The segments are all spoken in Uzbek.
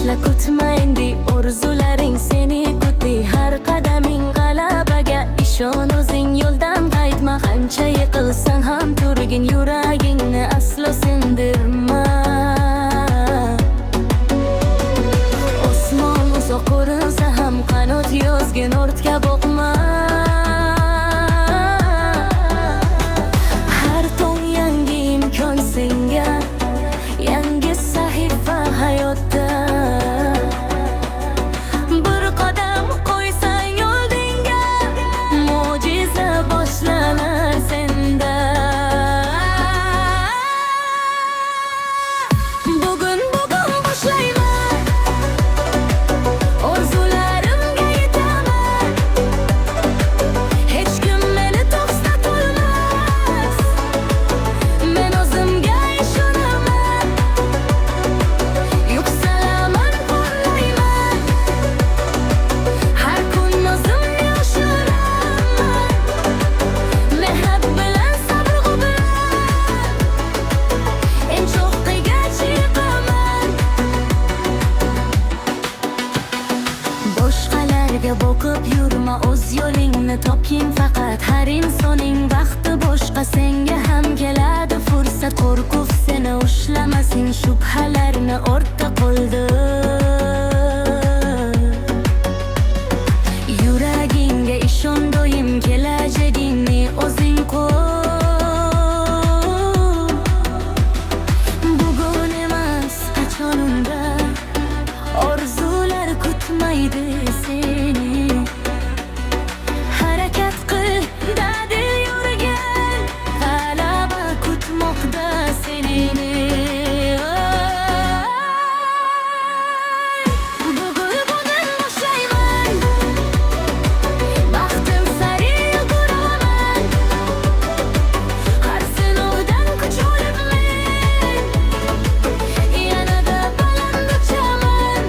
boshla, kutma endi orzularing seni kutdi. Har qadaming g'alabaga ishon, o'zing yo'ldan qaytma. Qancha yiqilsang ham turgin, yuragingni aslo sindirma. Osmon uzoq ko'rinsa ham qanot yozgin, ortga boqma. Har tong yangi imkon senga, yangi sahifa hayotda. Bir qadam qo'ysang yo'lingga, mo'jiza boshlanar senda. Bugun boshlayman, orzularimga yetaman. Hech kim meni to'xtatolmas, men o'zimga ishonaman. Yuksalaman, porlayman, har kun o'zimni oshiraman. Mehnat bilan, sabr bilan eng cho'qqiga chiqaman. Boshqalarga boqib yurma, o'z yo'lingni topgin faqat. Har insonning vaqti boshqa, senga ham keladi fursat. Qo'rquv seni ushlamasin, shubhalarni ortda qoldir. Yuragingga ishon, doim kelajagingni o'zing qur. Bugun emas, qachon unda orzular kutmaydi seni. Harakat qil, dadil yurgin, g'alaba kutmoqda seni. Bugun boshlayman, baxtim sari yuguraman. Har sinovdan kuch olib men yanada baland uchaman.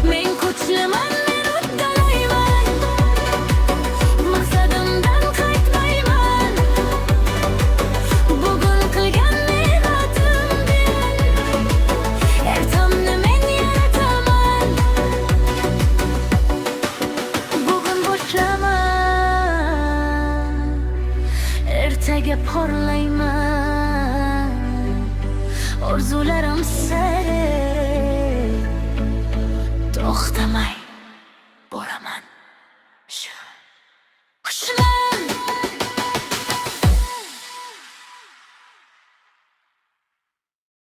Men kuchliman, men uddalayman, maqsadimdan qaytmayman. Bugun qilgan mehnatimni ertamni men yarataman. Bugun boshlaman, ertaga porlayman. Orzularim